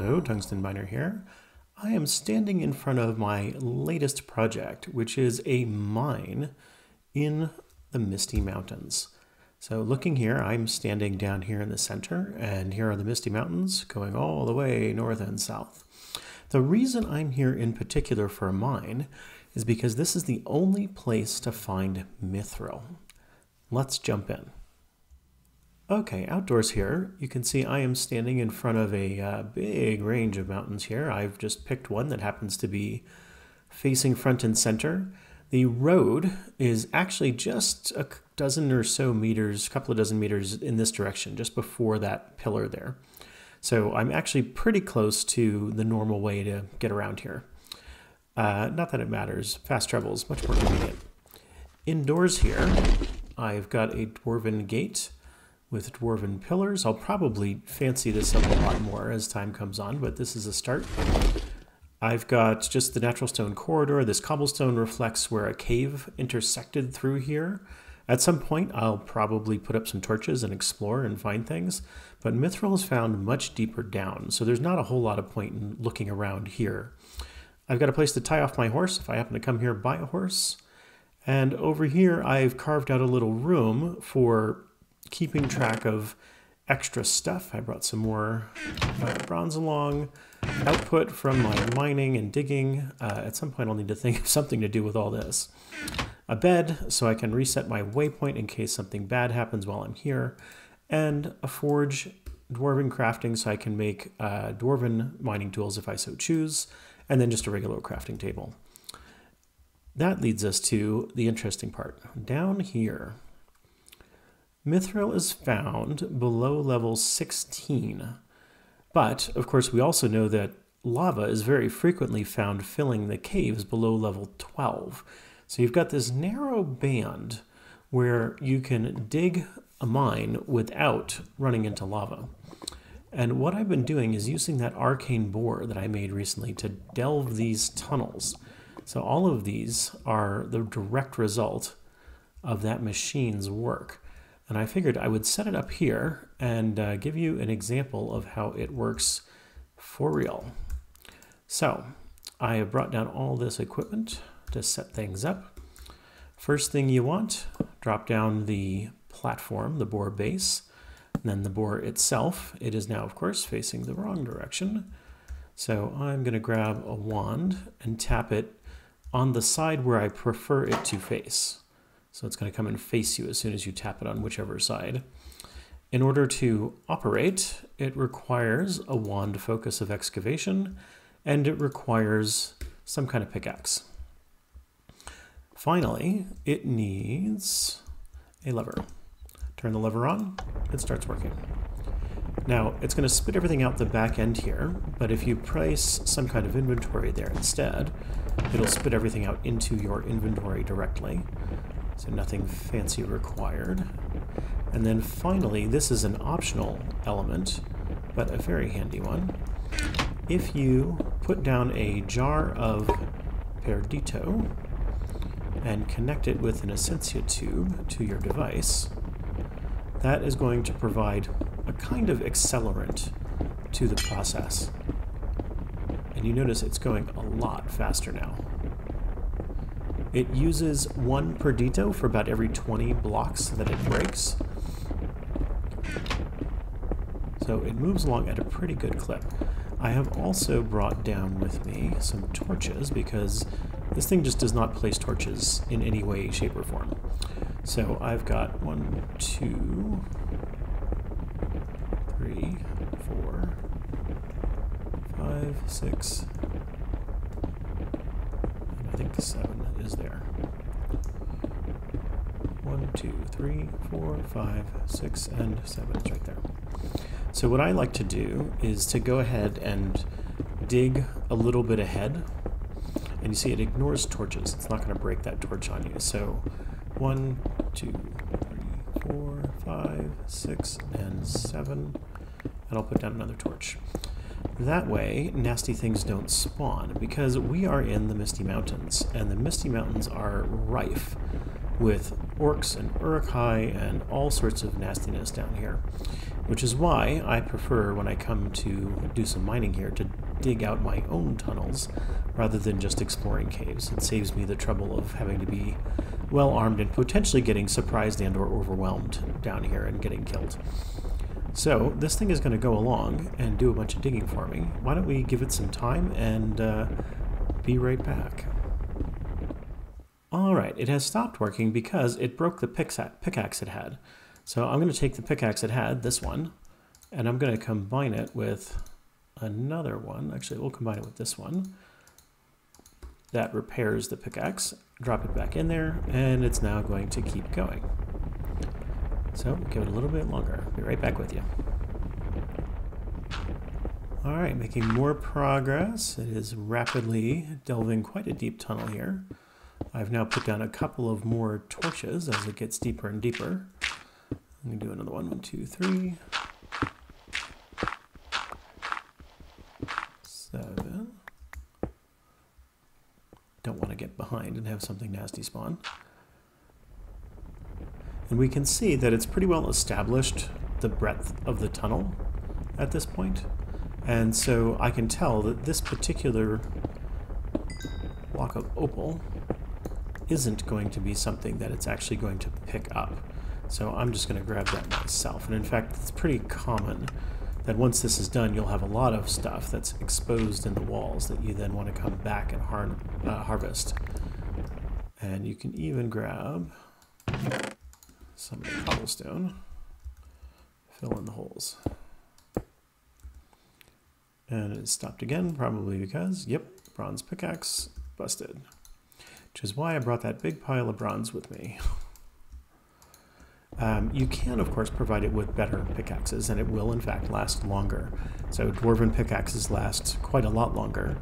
Hello, Tungsten Miner here. I am standing in front of my latest project, which is a mine in the Misty Mountains. So looking here, I'm standing down here in the center, and here are the Misty Mountains going all the way north and south. The reason I'm here in particular for a mine is because this is the only place to find Mithril. Let's jump in. Okay, outdoors here, you can see I am standing in front of a big range of mountains here. I've just picked one that happens to be facing front and center. The road is actually just a dozen or so meters, a couple of dozen meters in this direction, just before that pillar there. So I'm actually pretty close to the normal way to get around here. Not that it matters, fast travel is much more convenient. Indoors here, I've got a dwarven gate with dwarven pillars. I'll probably fancy this up a lot more as time comes on, but this is a start. I've got just the natural stone corridor. This cobblestone reflects where a cave intersected through here. At some point, I'll probably put up some torches and explore and find things, but Mithril is found much deeper down, so there's not a whole lot of point in looking around here. I've got a place to tie off my horse if I happen to come here by a horse. And over here, I've carved out a little room for keeping track of extra stuff. I brought some more bronze along, output from my mining and digging. At some point I'll need to think of something to do with all this. A bed so I can reset my waypoint in case something bad happens while I'm here, and a forge, dwarven crafting so I can make dwarven mining tools if I so choose, and then just a regular crafting table. That leads us to the interesting part. Down here, Mithril is found below level 16, but of course we also know that lava is very frequently found filling the caves below level 12. So you've got this narrow band where you can dig a mine without running into lava. And what I've been doing is using that Arcane Bore that I made recently to delve these tunnels. So all of these are the direct result of that machine's work. And I figured I would set it up here and give you an example of how it works for real. So I have brought down all this equipment to set things up. First thing you want, drop down the platform, the bore base, and then the bore itself. It is now, of course, facing the wrong direction. So I'm going to grab a wand and tap it on the side where I prefer it to face. So it's going to come and face you as soon as you tap it on whichever side. In order to operate, it requires a wand focus of excavation, and it requires some kind of pickaxe. Finally, it needs a lever. Turn the lever on, it starts working. Now, it's going to spit everything out the back end here, but if you place some kind of inventory there instead, it'll spit everything out into your inventory directly. So nothing fancy required. And then finally, this is an optional element, but a very handy one. If you put down a jar of Perdito and connect it with an Essentia tube to your device, that is going to provide a kind of accelerant to the process. And you notice it's going a lot faster now. It uses 1 Perdito for about every 20 blocks that it breaks. So it moves along at a pretty good clip. I have also brought down with me some torches because this thing just does not place torches in any way, shape, or form. So I've got 1, 2, 3, 4, 5, 6, and I think 7 is there. 1, 2, 3, 4, 5, 6, and 7 is right there. So what I like to do is to go ahead and dig a little bit ahead. And you see it ignores torches. It's not going to break that torch on you. So 1, 2, 3, 4, 5, 6, and 7. And I'll put down another torch. That way, nasty things don't spawn, because we are in the Misty Mountains, and the Misty Mountains are rife with orcs and urukai and all sorts of nastiness down here. which is why I prefer, when I come to do some mining here, to dig out my own tunnels rather than just exploring caves. It saves me the trouble of having to be well armed and potentially getting surprised and or overwhelmed down here and getting killed. So this thing is going to go along and do a bunch of digging for me. Why don't we give it some time and be right back. Alright, it has stopped working because it broke the pickaxe it had. So I'm going to take the pickaxe it had, this one, and I'm going to combine it with another one. Actually, we'll combine it with this one. That repairs the pickaxe. Drop it back in there, and it's now going to keep going. So give it a little bit longer. Be right back with you. Alright, making more progress. It is rapidly delving quite a deep tunnel here. I've now put down a couple of more torches as it gets deeper and deeper. I'm going to do another one. 1, 2, 3. 7. Don't want to get behind and have something nasty spawn. And we can see that it's pretty well established the breadth of the tunnel at this point. And so I can tell that this particular block of opal isn't going to be something that it's actually going to pick up. So I'm just going to grab that myself. And in fact, it's pretty common that once this is done, you'll have a lot of stuff that's exposed in the walls that you then want to come back and harvest. And you can even grab some of the cobblestone, fill in the holes. And it stopped again, probably because, yep, bronze pickaxe busted. Which is why I brought that big pile of bronze with me. You can, of course, provide it with better pickaxes, and it will, in fact, last longer. So dwarven pickaxes last quite a lot longer.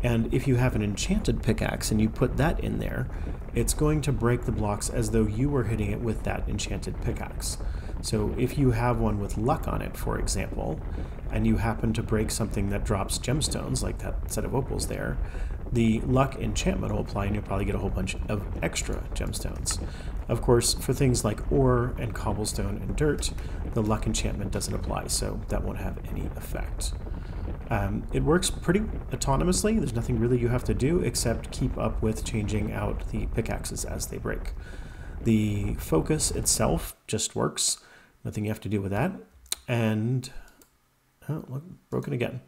And if you have an enchanted pickaxe and you put that in there, it's going to break the blocks as though you were hitting it with that enchanted pickaxe. So if you have one with luck on it, for example, and you happen to break something that drops gemstones, like that set of opals there, the luck enchantment will apply and you'll probably get a whole bunch of extra gemstones. Of course, for things like ore and cobblestone and dirt, the luck enchantment doesn't apply, so that won't have any effect. It works pretty autonomously. There's nothing really you have to do except keep up with changing out the pickaxes as they break. The focus itself just works. Nothing you have to do with that. And, oh, look, broken again.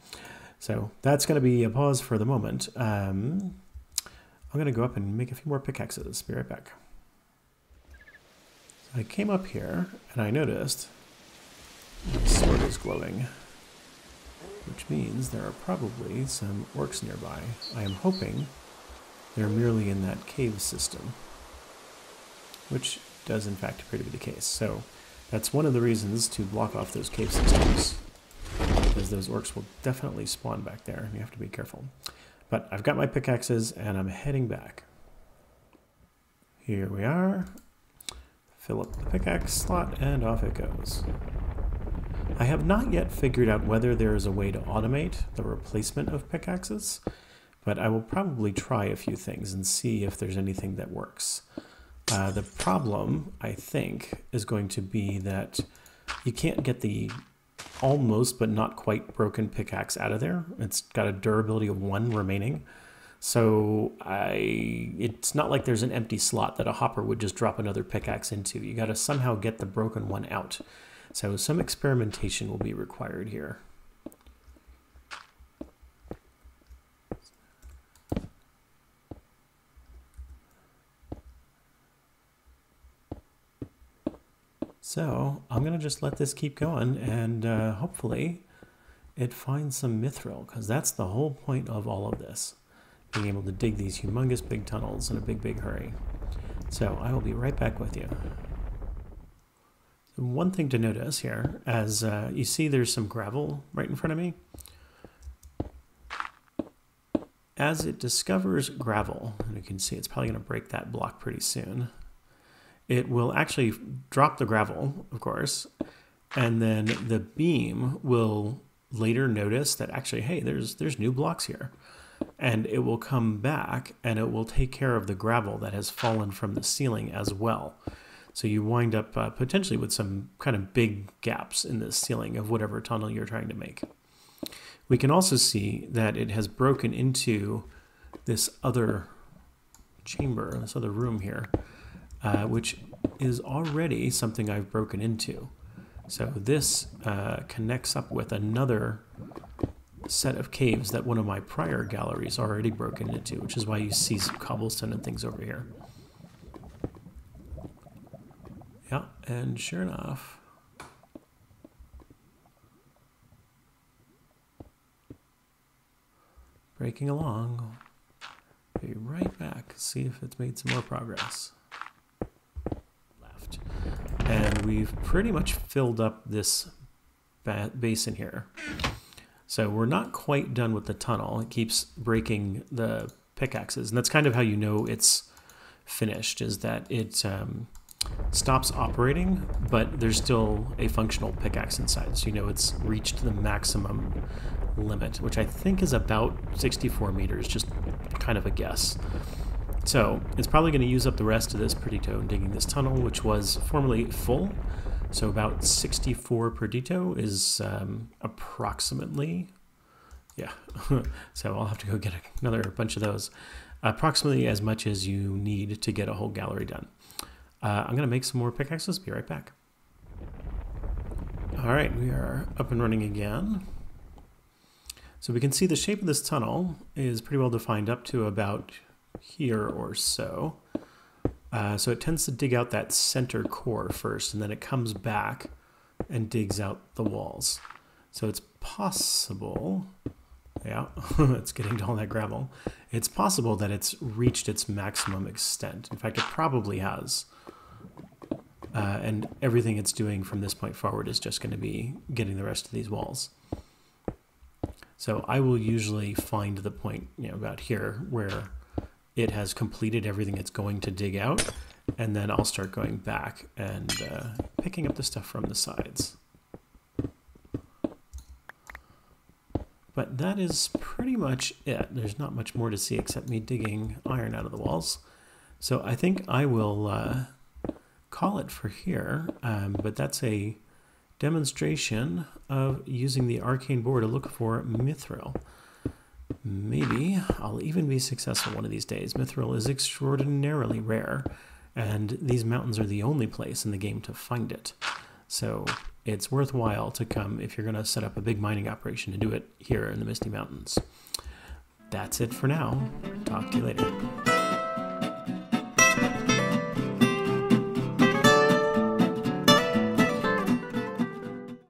So that's going to be a pause for the moment. I'm going to go up and make a few more pickaxes. Be right back. So I came up here and I noticed the sword is glowing, which means there are probably some orcs nearby. I am hoping they're merely in that cave system, which does in fact appear to be the case. So that's one of the reasons to block off those cave systems, because those orcs will definitely spawn back there, and you have to be careful. But I've got my pickaxes, and I'm heading back. Here we are. Fill up the pickaxe slot, and off it goes. I have not yet figured out whether there is a way to automate the replacement of pickaxes, but I will probably try a few things and see if there's anything that works. The problem, I think, is going to be that you can't get the almost but not quite broken pickaxe out of there. It's got a durability of 1 remaining. So it's not like there's an empty slot that a hopper would just drop another pickaxe into. You got to somehow get the broken one out. So some experimentation will be required here. So I'm going to just let this keep going, and hopefully it finds some mithril, because that's the whole point of all of this. Being able to dig these humongous big tunnels in a big, big hurry. So I will be right back with you. So one thing to notice here, as you see there's some gravel right in front of me. As it discovers gravel, and you can see it's probably going to break that block pretty soon, it will actually drop the gravel, of course, and then the beam will later notice that actually, hey, there's new blocks here. And it will come back and it will take care of the gravel that has fallen from the ceiling as well. So you wind up potentially with some kind of big gaps in the ceiling of whatever tunnel you're trying to make. We can also see that it has broken into this other chamber, this other room here, which is already something I've broken into. So this connects up with another set of caves that one of my prior galleries already broken into, which is why you see some cobblestone and things over here. Yeah, and sure enough, breaking along, be right back, see if it's made some more progress. Left. And we've pretty much filled up this basin here. So we're not quite done with the tunnel. It keeps breaking the pickaxes, and that's kind of how you know it's finished, is that it stops operating, but there's still a functional pickaxe inside. So you know it's reached the maximum limit, which I think is about 64 meters, just kind of a guess. So it's probably going to use up the rest of this Perdito in digging this tunnel, which was formerly full. So about 64 Perdito is approximately, yeah, so I'll have to go get another bunch of those. Approximately as much as you need to get a whole gallery done. I'm going to make some more pickaxes, be right back. All right, we are up and running again. So we can see the shape of this tunnel is pretty well defined up to about here or so. So it tends to dig out that center core first, and then it comes back and digs out the walls. So it's possible, yeah, it's getting to all that gravel. It's possible that it's reached its maximum extent. In fact, it probably has. And everything it's doing from this point forward is just going to be getting the rest of these walls. So I will usually find the point, you know, about here where it has completed everything it's going to dig out, and then I'll start going back and picking up the stuff from the sides. But that is pretty much it. There's not much more to see except me digging iron out of the walls. So I think I will call it for here, but that's a demonstration of using the Arcane Bore to look for Mithril. Maybe I'll even be successful one of these days. Mithril is extraordinarily rare, and these mountains are the only place in the game to find it. So it's worthwhile to come if you're going to set up a big mining operation to do it here in the Misty Mountains. That's it for now. Talk to you later.